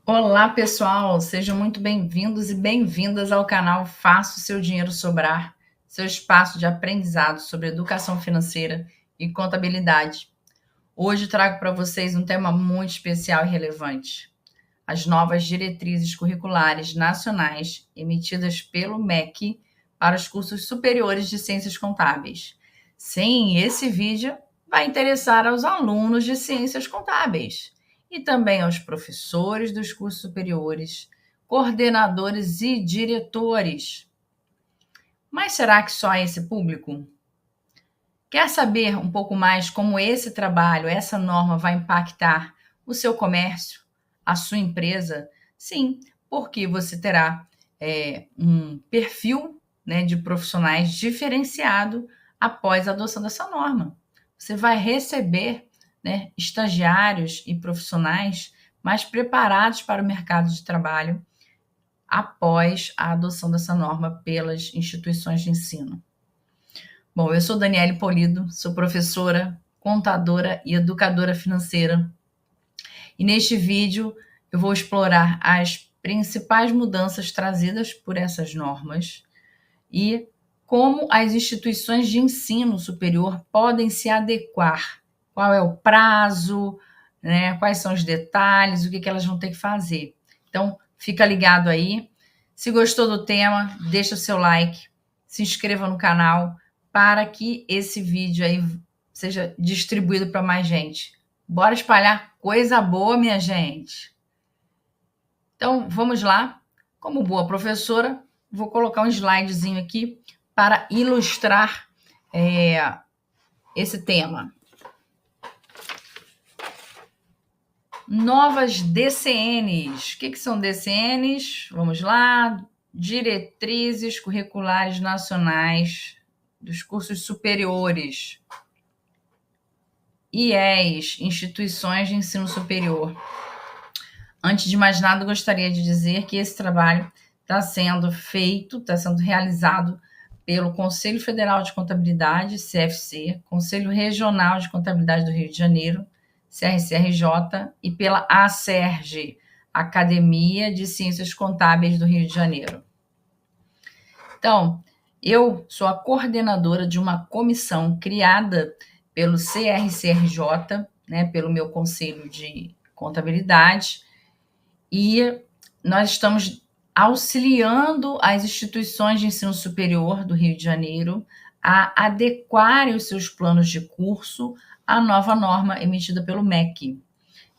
Olá, pessoal! Sejam muito bem-vindos e bem-vindas ao canal Faça o Seu Dinheiro Sobrar, seu espaço de aprendizado sobre educação financeira e contabilidade. Hoje trago para vocês um tema muito especial e relevante: as novas diretrizes curriculares nacionais emitidas pelo MEC para os cursos superiores de ciências contábeis. Sim, esse vídeo vai interessar aos alunos de ciências contábeis e também aos professores dos cursos superiores, coordenadores e diretores. Mas será que só esse público? Quer saber um pouco mais como esse trabalho, essa norma vai impactar o seu comércio, a sua empresa? Sim, porque você terá um perfil, né, de profissionais diferenciado após a adoção dessa norma. Você vai receber, né, estagiários e profissionais mais preparados para o mercado de trabalho após a adoção dessa norma pelas instituições de ensino. Bom, eu sou Daniele Polido, sou professora, contadora e educadora financeira. E neste vídeo eu vou explorar as principais mudanças trazidas por essas normas e como as instituições de ensino superior podem se adequar. Qual é o prazo, né? Quais são os detalhes, o que elas vão ter que fazer. Então, fica ligado aí. Se gostou do tema, deixa o seu like, se inscreva no canal para que esse vídeo aí seja distribuído para mais gente. Bora espalhar coisa boa, minha gente. Então, vamos lá. Como boa professora, vou colocar um slidezinho aqui para ilustrar esse tema. Novas DCNs. O que são DCNs? Vamos lá. Diretrizes Curriculares Nacionais dos Cursos Superiores. IES, Instituições de Ensino Superior. Antes de mais nada, gostaria de dizer que esse trabalho está sendo feito, está sendo realizado pelo Conselho Federal de Contabilidade, CFC, Conselho Regional de Contabilidade do Rio de Janeiro, CRCRJ, e pela ACERJ, Academia de Ciências Contábeis do Rio de Janeiro. Então, eu sou a coordenadora de uma comissão criada pelo CRCRJ, né, pelo meu Conselho de Contabilidade, e nós estamos auxiliando as instituições de ensino superior do Rio de Janeiro a adequarem os seus planos de curso à nova norma emitida pelo MEC.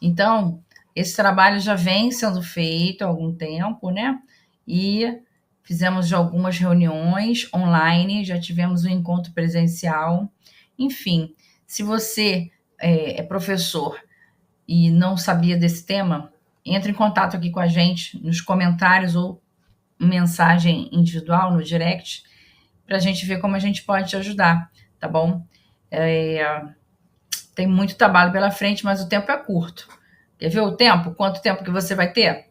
Então, esse trabalho já vem sendo feito há algum tempo, né? E fizemos já algumas reuniões online, já tivemos um encontro presencial. Enfim, se você é professor e não sabia desse tema, entre em contato aqui com a gente nos comentários ou mensagem individual no direct para a gente ver como a gente pode te ajudar, tá bom? Tem muito trabalho pela frente, mas o tempo é curto. Quer ver o tempo? Quanto tempo que você vai ter?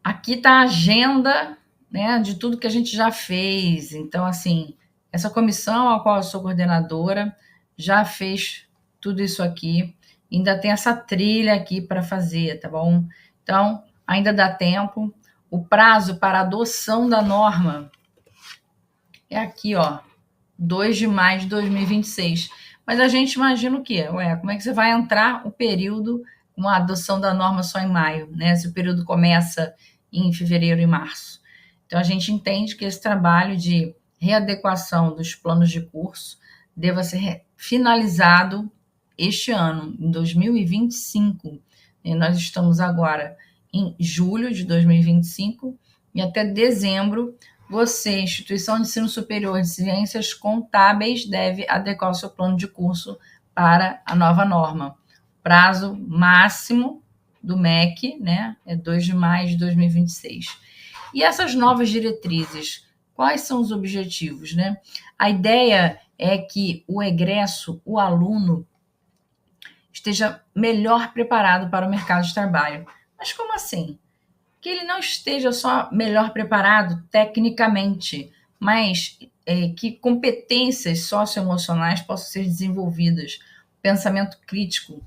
Aqui está a agenda, né, de tudo que a gente já fez. Então, assim, essa comissão a qual eu sou coordenadora já fez tudo isso aqui. Ainda tem essa trilha aqui para fazer, tá bom? Então, ainda dá tempo. O prazo para adoção da norma é aqui, ó, 2 de maio de 2026. Mas a gente imagina o quê? Como é que você vai entrar o período com a adoção da norma só em maio, né? Se o período começa em fevereiro e março. Então, a gente entende que esse trabalho de readequação dos planos de curso deva ser finalizado este ano, em 2025. E nós estamos agora em julho de 2025 e até dezembro você, instituição de ensino superior de ciências contábeis, deve adequar o seu plano de curso para a nova norma. Prazo máximo do MEC, né, é 2 de maio de 2026. E essas novas diretrizes, quais são os objetivos, né? A ideia é que o egresso, o aluno, esteja melhor preparado para o mercado de trabalho. Mas como assim? Que ele não esteja só melhor preparado tecnicamente, mas que competências socioemocionais possam ser desenvolvidas. pensamento crítico,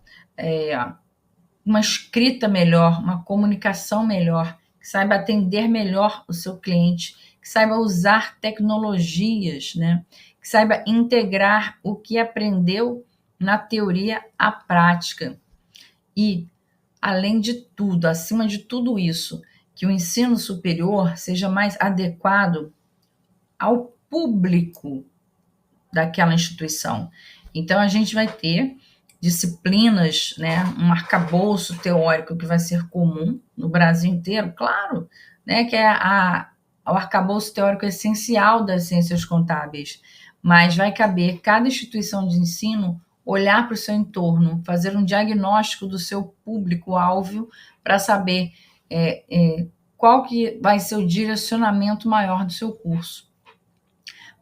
uma escrita melhor, uma comunicação melhor, que saiba atender melhor o seu cliente, que saiba usar tecnologias, né? Que saiba integrar o que aprendeu na teoria à prática. E, além de tudo, acima de tudo isso, que o ensino superior seja mais adequado ao público daquela instituição. Então, a gente vai ter disciplinas, né, um arcabouço teórico que vai ser comum no Brasil inteiro, claro, né, que é o arcabouço teórico essencial das ciências contábeis, mas vai caber cada instituição de ensino olhar para o seu entorno, fazer um diagnóstico do seu público-alvo para saber qual que vai ser o direcionamento maior do seu curso.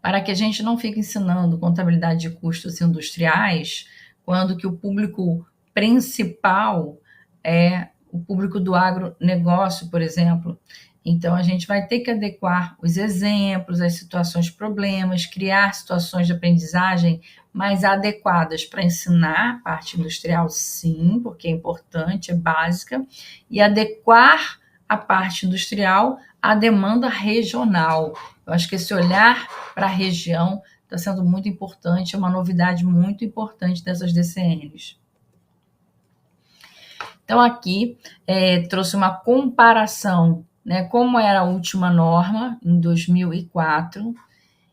Para que a gente não fique ensinando contabilidade de custos industriais, quando que o público principal é o público do agronegócio, por exemplo. Então, a gente vai ter que adequar os exemplos, as situações, problemas, criar situações de aprendizagem mais adequadas para ensinar a parte industrial, sim, porque é importante, é básica, e adequar a parte industrial à demanda regional. Eu acho que esse olhar para a região está sendo muito importante, é uma novidade muito importante dessas DCNs. Então, aqui trouxe uma comparação, né, como era a última norma, em 2004,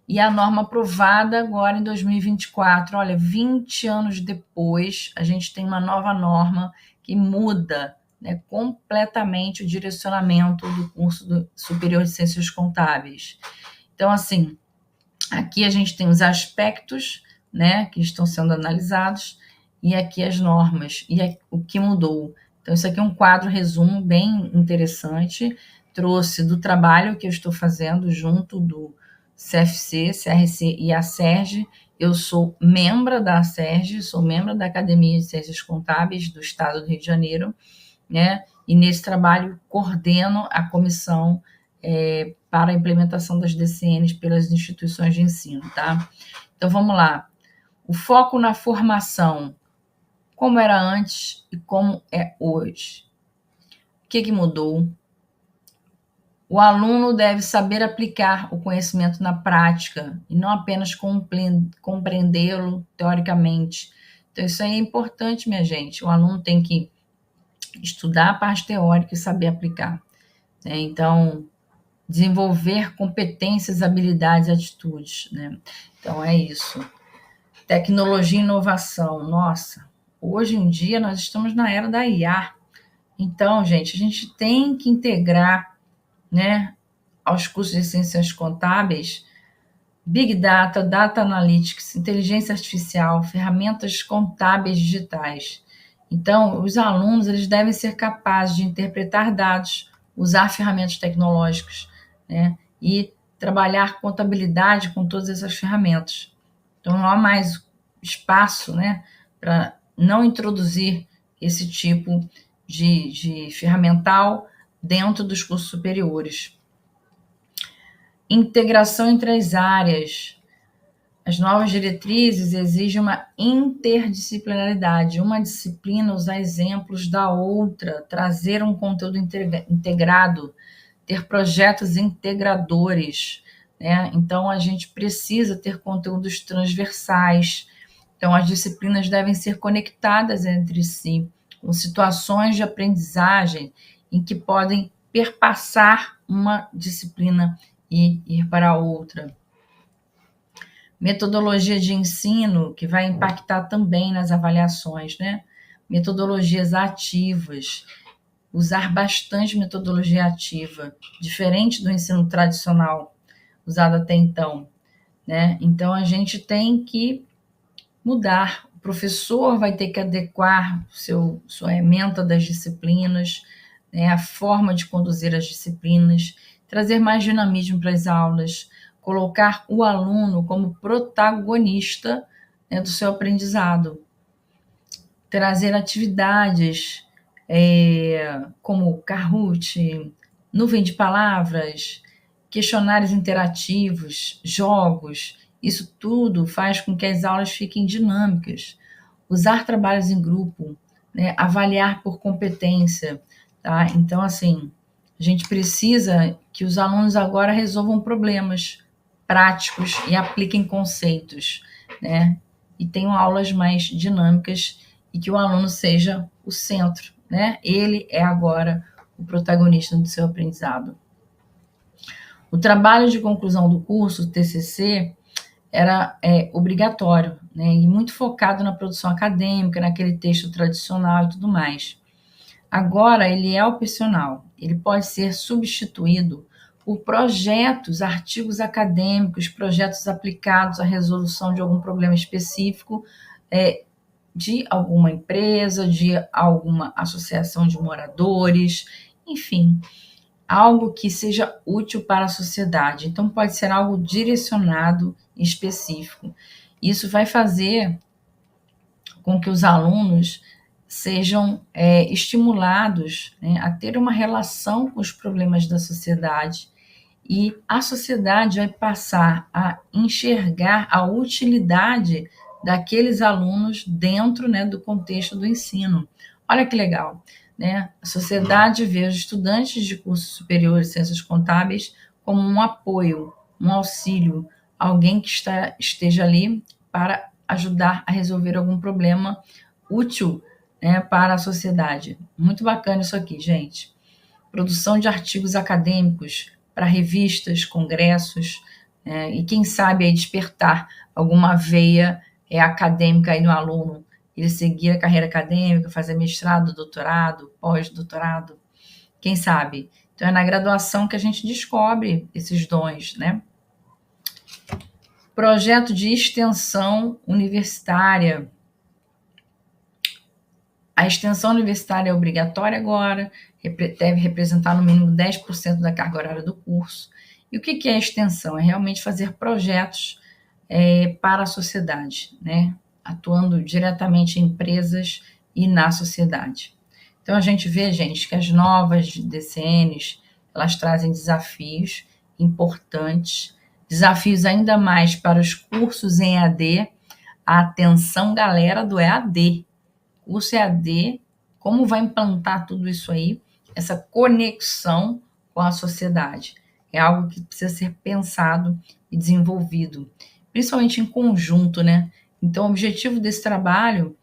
e a norma aprovada agora em 2024. Olha, 20 anos depois, a gente tem uma nova norma que muda, né, completamente o direcionamento do curso superior de Ciências Contábeis. Então, assim, aqui a gente tem os aspectos, né, que estão sendo analisados, e aqui as normas, e o que mudou. Então, isso aqui é um quadro resumo bem interessante, trouxe do trabalho que eu estou fazendo junto do CFC, CRC e a Acerj. Eu sou membro da Acerj, sou membro da Academia de Ciências Contábeis do Estado do Rio de Janeiro, né, e nesse trabalho coordeno a comissão para a implementação das DCNs pelas instituições de ensino, tá? Então, vamos lá. O foco na formação, como era antes e como é hoje. O que mudou? O aluno deve saber aplicar o conhecimento na prática e não apenas compreendê-lo teoricamente. Então, isso aí é importante, minha gente. O aluno tem que estudar a parte teórica e saber aplicar, né? Então, desenvolver competências, habilidades e atitudes, né? Então, é isso. Tecnologia e inovação. Nossa, hoje em dia nós estamos na era da IA. Então, gente, a gente tem que integrar, né, aos cursos de ciências contábeis, Big Data, Data Analytics, inteligência artificial, ferramentas contábeis digitais. Então, os alunos eles devem ser capazes de interpretar dados, usar ferramentas tecnológicas, né, e trabalhar contabilidade com todas essas ferramentas. Então, não há mais espaço, né, para não introduzir esse tipo de ferramental dentro dos cursos superiores. Integração entre as áreas. As novas diretrizes exigem uma interdisciplinaridade, uma disciplina usar exemplos da outra, trazer um conteúdo integrado, ter projetos integradores, né? Então, a gente precisa ter conteúdos transversais. Então, as disciplinas devem ser conectadas entre si, com situações de aprendizagem em que podem perpassar uma disciplina e ir para a outra. Metodologia de ensino, que vai impactar também nas avaliações, né? Metodologias ativas, usar bastante metodologia ativa, diferente do ensino tradicional usado até então, né? Então, a gente tem que mudar. O professor vai ter que adequar sua ementa das disciplinas, né? A forma de conduzir as disciplinas, trazer mais dinamismo para as aulas, colocar o aluno como protagonista, né, do seu aprendizado, trazer atividades como Kahoot, nuvem de palavras, questionários interativos, jogos. Isso tudo faz com que as aulas fiquem dinâmicas. usar trabalhos em grupo, né? Avaliar por competência, tá? Então, assim, a gente precisa que os alunos agora resolvam problemas práticos e apliquem conceitos, né? E tenham aulas mais dinâmicas e que o aluno seja o centro, né? Ele é agora o protagonista do seu aprendizado. O trabalho de conclusão do curso, o TCC, era obrigatório, né? E muito focado na produção acadêmica, naquele texto tradicional e tudo mais. Agora ele é opcional, ele pode ser substituído por projetos, artigos acadêmicos, projetos aplicados à resolução de algum problema específico de alguma empresa, de alguma associação de moradores, enfim, algo que seja útil para a sociedade. Então, pode ser algo direcionado e específico. Isso vai fazer com que os alunos sejam estimulados, né, a ter uma relação com os problemas da sociedade, e a sociedade vai passar a enxergar a utilidade daqueles alunos dentro, né, do contexto do ensino. Olha que legal, né? A sociedade vê os estudantes de curso superior de ciências contábeis como um apoio, um auxílio, alguém que esteja ali para ajudar a resolver algum problema útil, né, para a sociedade. Muito bacana isso aqui, gente. Produção de artigos acadêmicos para revistas, congressos, e quem sabe aí despertar alguma veia acadêmica aí no aluno, ele seguir a carreira acadêmica, fazer mestrado, doutorado, pós-doutorado, quem sabe? Então é na graduação que a gente descobre esses dons, né? Projeto de extensão universitária. A extensão universitária é obrigatória agora, deve representar no mínimo 10% da carga horária do curso. E o que é a extensão? É realmente fazer projetos para a sociedade, né? Atuando diretamente em empresas e na sociedade. Então, a gente vê, gente, que as novas DCNs, elas trazem desafios importantes, desafios ainda mais para os cursos em EAD. Atenção, galera do EAD. Curso EAD, como vai implantar tudo isso aí, essa conexão com a sociedade. É algo que precisa ser pensado e desenvolvido, principalmente em conjunto, né? Então, o objetivo desse trabalho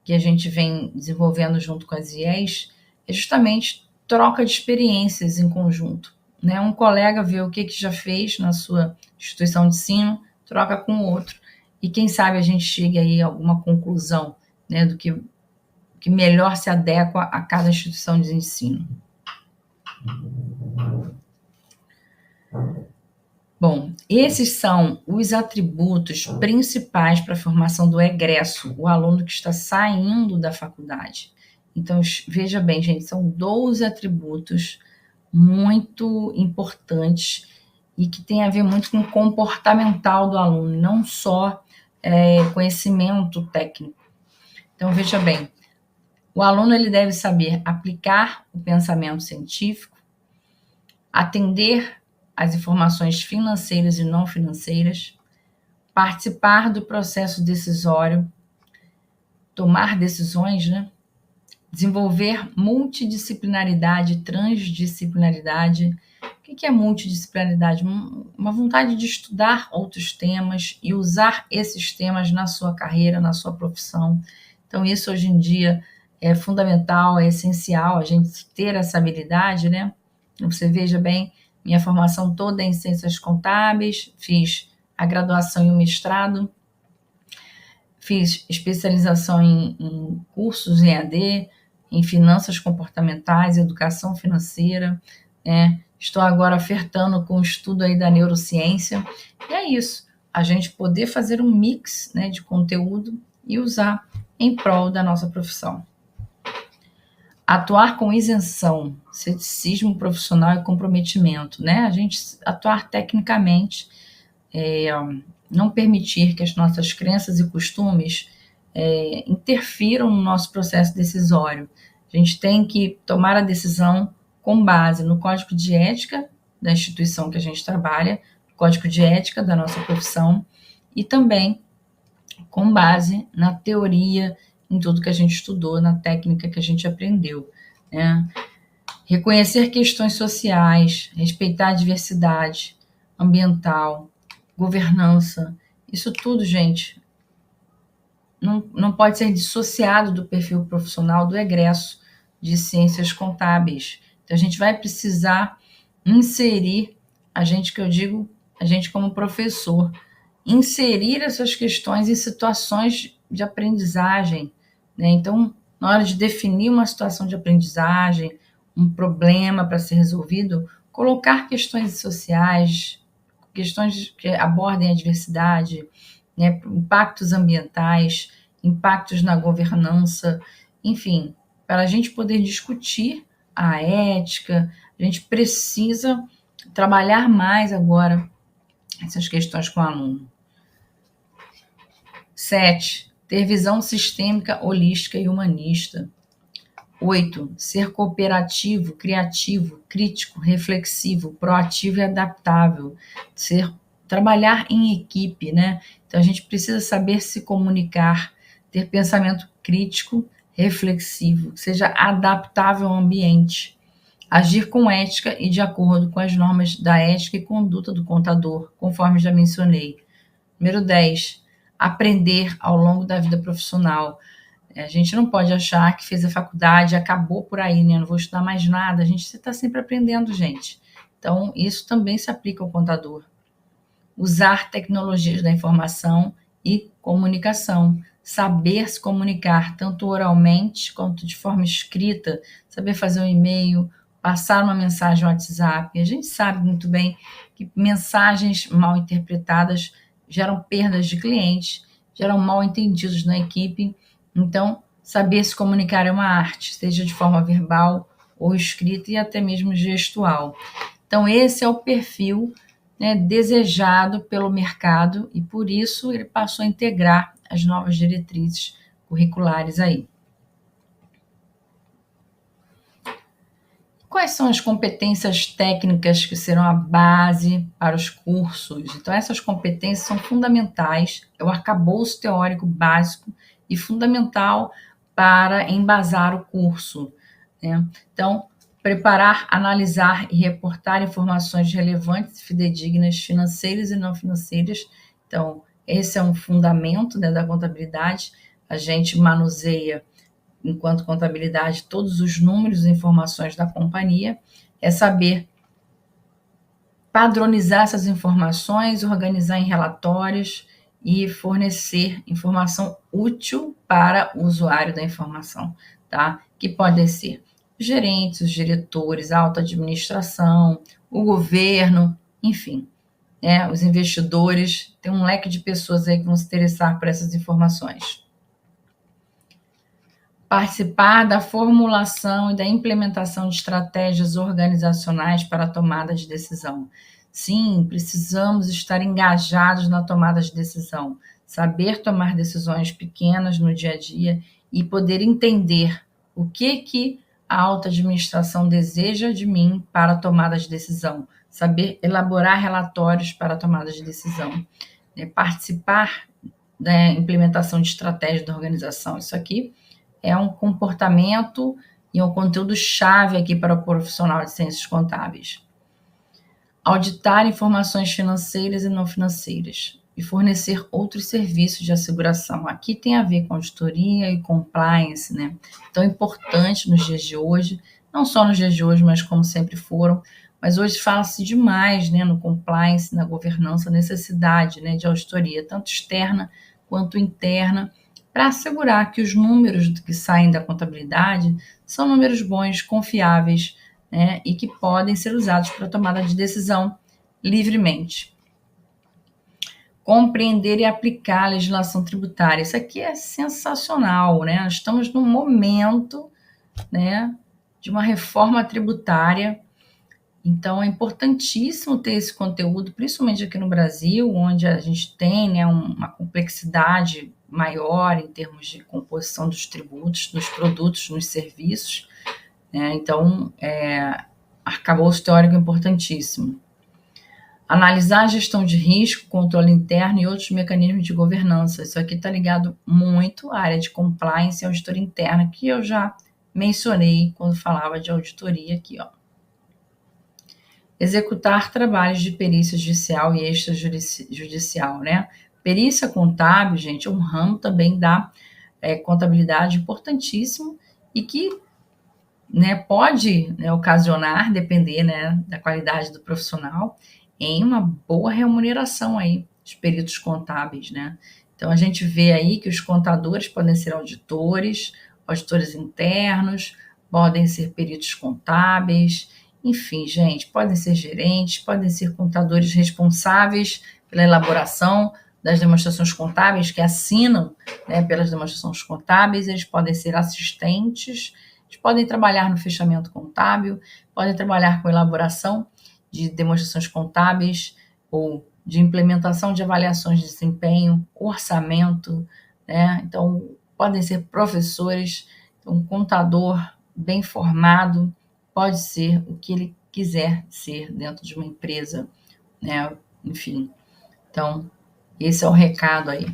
que a gente vem desenvolvendo junto com as IES é justamente troca de experiências em conjunto, né? Um colega vê o que já fez na sua instituição de ensino, troca com o outro, e quem sabe a gente chegue aí a alguma conclusão, né, do que melhor se adequa a cada instituição de ensino. Bom, esses são os atributos principais para a formação do egresso, o aluno que está saindo da faculdade. Então, veja bem, gente, são 12 atributos muito importantes e que tem a ver muito com o comportamental do aluno, não só conhecimento técnico. Então, veja bem, o aluno ele deve saber aplicar o pensamento científico, atender às informações financeiras e não financeiras, participar do processo decisório, tomar decisões, né? Desenvolver multidisciplinaridade, transdisciplinaridade. O que é multidisciplinaridade? Uma vontade de estudar outros temas e usar esses temas na sua carreira, na sua profissão. Então, isso hoje em dia é fundamental, é essencial a gente ter essa habilidade, né? Você veja bem, minha formação toda é em ciências contábeis, fiz a graduação e o mestrado, fiz especialização em cursos em EAD, em finanças comportamentais, educação financeira, né? Estou agora ofertando com o estudo aí da neurociência, e é isso, a gente poder fazer um mix, né, de conteúdo e usar em prol da nossa profissão. Atuar com isenção, ceticismo profissional e comprometimento, né? A gente atuar tecnicamente, não permitir que as nossas crenças e costumes interfiram no nosso processo decisório. A gente tem que tomar a decisão com base no código de ética da instituição que a gente trabalha, código de ética da nossa profissão, e também com base na teoria em tudo que a gente estudou, na técnica que a gente aprendeu, né? Reconhecer questões sociais, respeitar a diversidade ambiental, governança, isso tudo, gente, não pode ser dissociado do perfil profissional do egresso de ciências contábeis. Então, a gente vai precisar inserir, a gente como professor, inserir essas questões em situações de aprendizagem, né? Então, na hora de definir uma situação de aprendizagem, um problema para ser resolvido, colocar questões sociais, questões que abordem a diversidade, né? Impactos ambientais, impactos na governança, enfim, para a gente poder discutir a ética, a gente precisa trabalhar mais agora essas questões com o aluno. 7. Ter visão sistêmica, holística e humanista. 8. Ser cooperativo, criativo, crítico, reflexivo, proativo e adaptável. Trabalhar em equipe, né? Então, a gente precisa saber se comunicar, ter pensamento crítico, reflexivo, que seja adaptável ao ambiente. Agir com ética e de acordo com as normas da ética e conduta do contador, conforme já mencionei. Número 10. Aprender ao longo da vida profissional. A gente não pode achar que fez a faculdade, acabou por aí, né? Não vou estudar mais nada. A gente está sempre aprendendo, gente. Então, isso também se aplica ao contador. Usar tecnologias da informação e comunicação. Saber se comunicar, tanto oralmente quanto de forma escrita. Saber fazer um e-mail, passar uma mensagem no WhatsApp. A gente sabe muito bem que mensagens mal interpretadas geram perdas de clientes, geram mal-entendidos na equipe. Então, saber se comunicar é uma arte, seja de forma verbal ou escrita e até mesmo gestual. Então, esse é o perfil, né, desejado pelo mercado e, por isso, ele passou a integrar as novas diretrizes curriculares aí. Quais são as competências técnicas que serão a base para os cursos? Então, essas competências são fundamentais, é o arcabouço teórico básico e fundamental para embasar o curso, né? Então, preparar, analisar e reportar informações relevantes e fidedignas, financeiras e não financeiras. Então, esse é um fundamento, né, da contabilidade. A gente manuseia, enquanto contabilidade, todos os números e informações da companhia, é saber padronizar essas informações, organizar em relatórios e fornecer informação útil para o usuário da informação, tá? Que podem ser os gerentes, os diretores, a alta administração, o governo, enfim, né? Os investidores, tem um leque de pessoas aí que vão se interessar por essas informações. Participar da formulação e da implementação de estratégias organizacionais para a tomada de decisão. Sim, precisamos estar engajados na tomada de decisão, saber tomar decisões pequenas no dia a dia e poder entender o que a alta administração deseja de mim para a tomada de decisão, saber elaborar relatórios para a tomada de decisão, né? Participar da implementação de estratégia da organização. Isso aqui é um comportamento e um conteúdo chave aqui para o profissional de ciências contábeis. Auditar informações financeiras e não financeiras e fornecer outros serviços de asseguração. Aqui tem a ver com auditoria e compliance, né? Então é importante nos dias de hoje, não só nos dias de hoje, mas como sempre foram, mas hoje fala-se demais, né, no compliance, na governança, a necessidade, né, de auditoria, tanto externa quanto interna, para assegurar que os números que saem da contabilidade são números bons, confiáveis, né, e que podem ser usados para tomada de decisão livremente. Compreender e aplicar a legislação tributária. Isso aqui é sensacional, né? Nós estamos num momento, né, de uma reforma tributária. Então, é importantíssimo ter esse conteúdo, principalmente aqui no Brasil, onde a gente tem, né, uma complexidade maior em termos de composição dos tributos, dos produtos, nos serviços, né? Então, arcabouço teórico importantíssimo. Analisar a gestão de risco, controle interno e outros mecanismos de governança. Isso aqui está ligado muito à área de compliance e auditoria interna, que eu já mencionei quando falava de auditoria aqui, ó. Executar trabalhos de perícia judicial e extrajudicial, né? Perícia contábil, gente, é um ramo também da contabilidade importantíssimo e que, né, pode, né, ocasionar, depender, né, da qualidade do profissional, em uma boa remuneração aí dos peritos contábeis, né? Então a gente vê aí que os contadores podem ser auditores internos, podem ser peritos contábeis, enfim, gente, podem ser gerentes, podem ser contadores responsáveis pela elaboração das demonstrações contábeis, que assinam, né, pelas demonstrações contábeis, eles podem ser assistentes, eles podem trabalhar no fechamento contábil, podem trabalhar com elaboração de demonstrações contábeis ou de implementação de avaliações de desempenho, orçamento, né? Então, podem ser professores, um contador bem formado pode ser o que ele quiser ser dentro de uma empresa, né? Enfim, então, esse é o recado aí.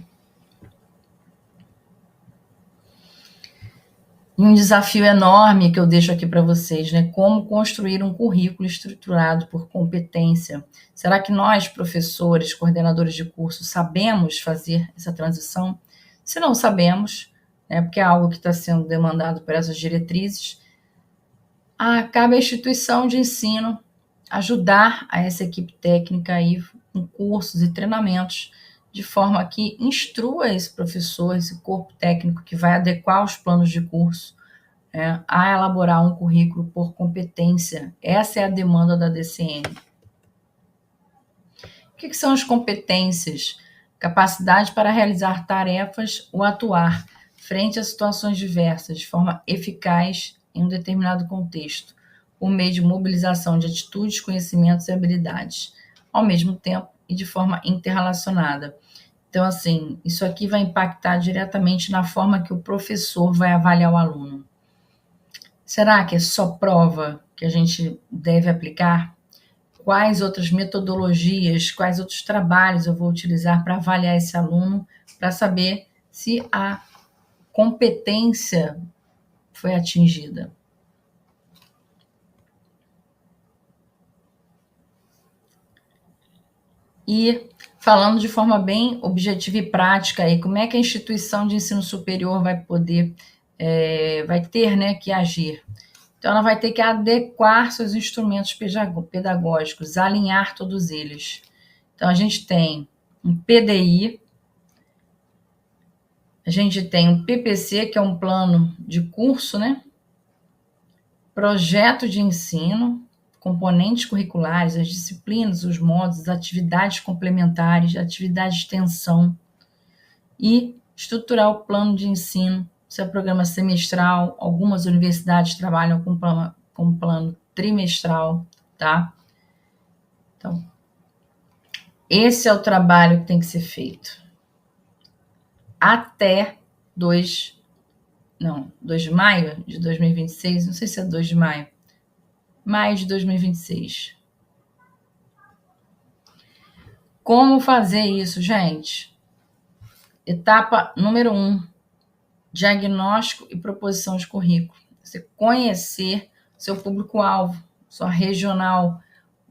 E um desafio enorme que eu deixo aqui para vocês, né? Como construir um currículo estruturado por competência. Será que nós, professores, coordenadores de curso, sabemos fazer essa transição? Se não sabemos, né, porque é algo que está sendo demandado por essas diretrizes, cabe à instituição de ensino ajudar a essa equipe técnica aí com cursos e treinamentos, de forma que instrua esse professor, esse corpo técnico que vai adequar os planos de curso, a elaborar um currículo por competência. Essa é a demanda da DCN. O que são as competências? Capacidade para realizar tarefas ou atuar frente a situações diversas de forma eficaz em um determinado contexto, por meio de mobilização de atitudes, conhecimentos e habilidades, ao mesmo tempo e de forma interrelacionada. Então, assim, isso aqui vai impactar diretamente na forma que o professor vai avaliar o aluno. Será que é só prova que a gente deve aplicar? Quais outras metodologias, quais outros trabalhos eu vou utilizar para avaliar esse aluno, para saber se a competência foi atingida? E falando de forma bem objetiva e prática, aí, como é que a instituição de ensino superior vai poder, vai ter, né, que agir? Então, ela vai ter que adequar seus instrumentos pedagógicos, alinhar todos eles. Então, a gente tem um PDI, a gente tem um PPC, que é um plano de curso, né? Projeto de ensino, componentes curriculares, as disciplinas, os módulos, as atividades complementares, atividade de extensão e estruturar o plano de ensino. Se é programa semestral, algumas universidades trabalham com plano trimestral, tá? Então, esse é o trabalho que tem que ser feito. Até 2 de maio de 2026, não sei se é 2 de maio, maio de 2026. Como fazer isso, gente? Etapa número 1, diagnóstico e proposição de currículo. Você conhecer seu público-alvo, sua regional,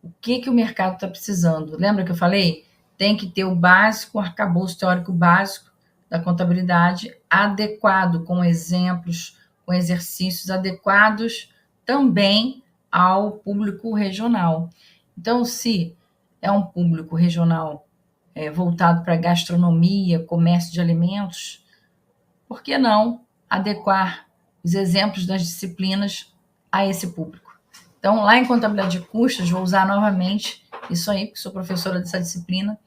o que o mercado está precisando. Lembra que eu falei? Tem que ter o básico, o arcabouço teórico básico da contabilidade adequado, com exemplos, com exercícios adequados também ao público regional. Então, se é um público regional voltado para gastronomia, comércio de alimentos, por que não adequar os exemplos das disciplinas a esse público? Então, lá em contabilidade de custos, vou usar novamente isso aí, porque sou professora dessa disciplina.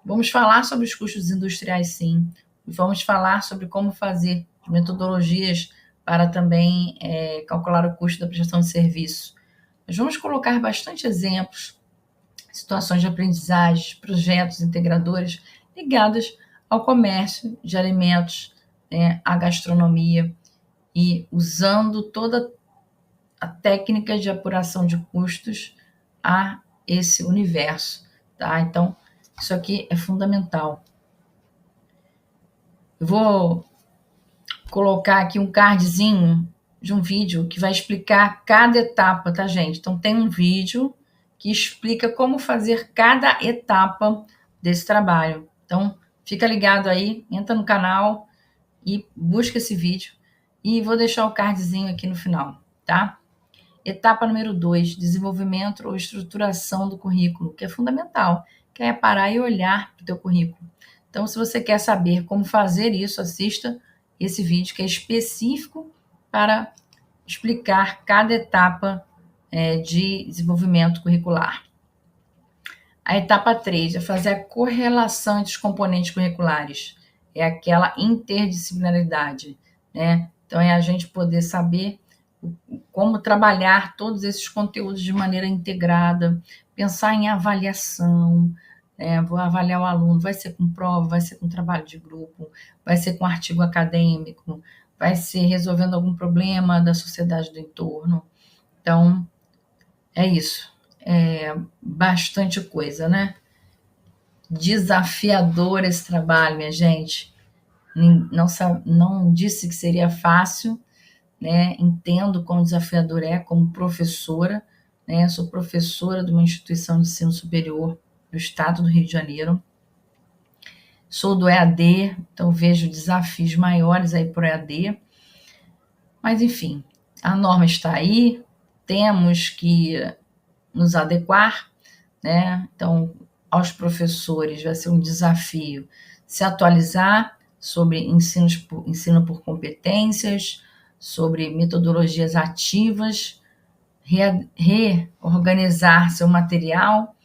Vamos falar sobre os custos industriais, sim. Vamos falar sobre como fazer metodologias para também calcular o custo da prestação de serviço. Mas vamos colocar bastante exemplos, situações de aprendizagem, projetos integradores ligados ao comércio de alimentos, à gastronomia, e usando toda a técnica de apuração de custos a esse universo, tá? Então, isso aqui é fundamental. Eu vou colocar aqui um cardzinho de um vídeo que vai explicar cada etapa, tá, gente? Então, tem um vídeo que explica como fazer cada etapa desse trabalho. Então, fica ligado aí, entra no canal e busca esse vídeo. E vou deixar o cardzinho aqui no final, tá? Etapa número 2, desenvolvimento ou estruturação do currículo, que é fundamental, que é parar e olhar para o teu currículo. Então, se você quer saber como fazer isso, assista esse vídeo que é específico para explicar cada etapa de desenvolvimento curricular. A etapa 3 é fazer a correlação entre os componentes curriculares, é aquela interdisciplinaridade, né? Então, é a gente poder saber como trabalhar todos esses conteúdos de maneira integrada, pensar em avaliação, vou avaliar o aluno, vai ser com prova, vai ser com trabalho de grupo, vai ser com artigo acadêmico, vai ser resolvendo algum problema da sociedade do entorno. Então, é isso. É bastante coisa, né? Desafiador esse trabalho, minha gente. Não disse que seria fácil, né? Entendo quão desafiador é como professora, né? Sou professora de uma instituição de ensino superior do estado do Rio de Janeiro. Sou do EAD, então vejo desafios maiores aí para o EAD. Mas, enfim, a norma está aí, temos que nos adequar, né? Então, aos professores vai ser um desafio se atualizar sobre ensino por competências, sobre metodologias ativas, reorganizar seu material,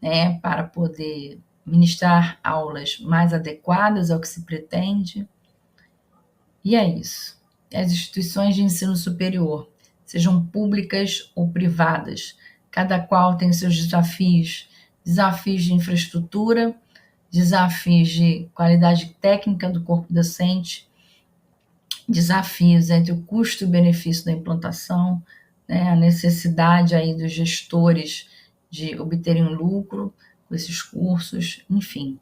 né, para poder ministrar aulas mais adequadas ao que se pretende. E é isso. As instituições de ensino superior, sejam públicas ou privadas, cada qual tem seus desafios de infraestrutura, desafios de qualidade técnica do corpo docente, desafios entre o custo e o benefício da implantação, né, a necessidade aí dos gestores de obterem um lucro com esses cursos, enfim.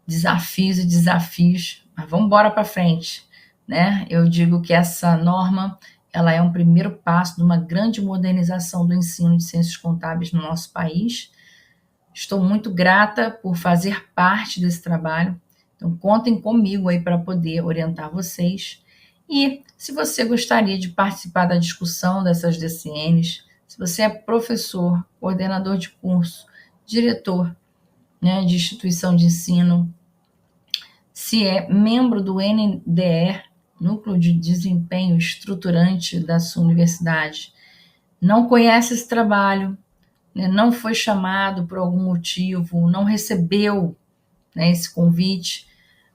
Desafios e desafios, mas vamos embora para frente, né? Eu digo que essa norma ela é um primeiro passo de uma grande modernização do ensino de ciências contábeis no nosso país. Estou muito grata por fazer parte desse trabalho. Então, contem comigo aí para poder orientar vocês. E se você gostaria de participar da discussão dessas DCNs, se você é professor, coordenador de curso, diretor, né, de instituição de ensino, se é membro do NDE, Núcleo de Desempenho Estruturante da sua universidade, não conhece esse trabalho, né, não foi chamado por algum motivo, não recebeu, né, esse convite,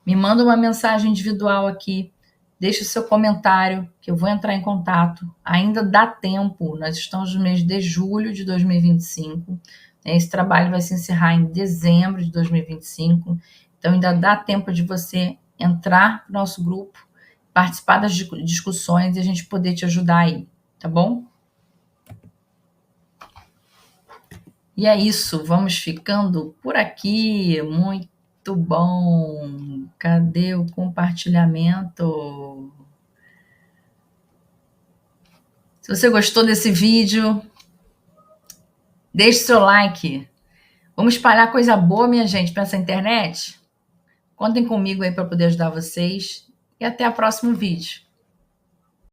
me manda uma mensagem individual aqui, deixe o seu comentário, que eu vou entrar em contato. Ainda dá tempo, nós estamos no mês de julho de 2025, né, esse trabalho vai se encerrar em dezembro de 2025, então ainda dá tempo de você entrar no nosso grupo, participar das discussões e a gente poder te ajudar aí, tá bom? E é isso, vamos ficando por aqui. Muito bom. Cadê o compartilhamento? Se você gostou desse vídeo, deixe seu like. Vamos espalhar coisa boa, minha gente, para essa internet? Contem comigo aí para poder ajudar vocês. E até o próximo vídeo.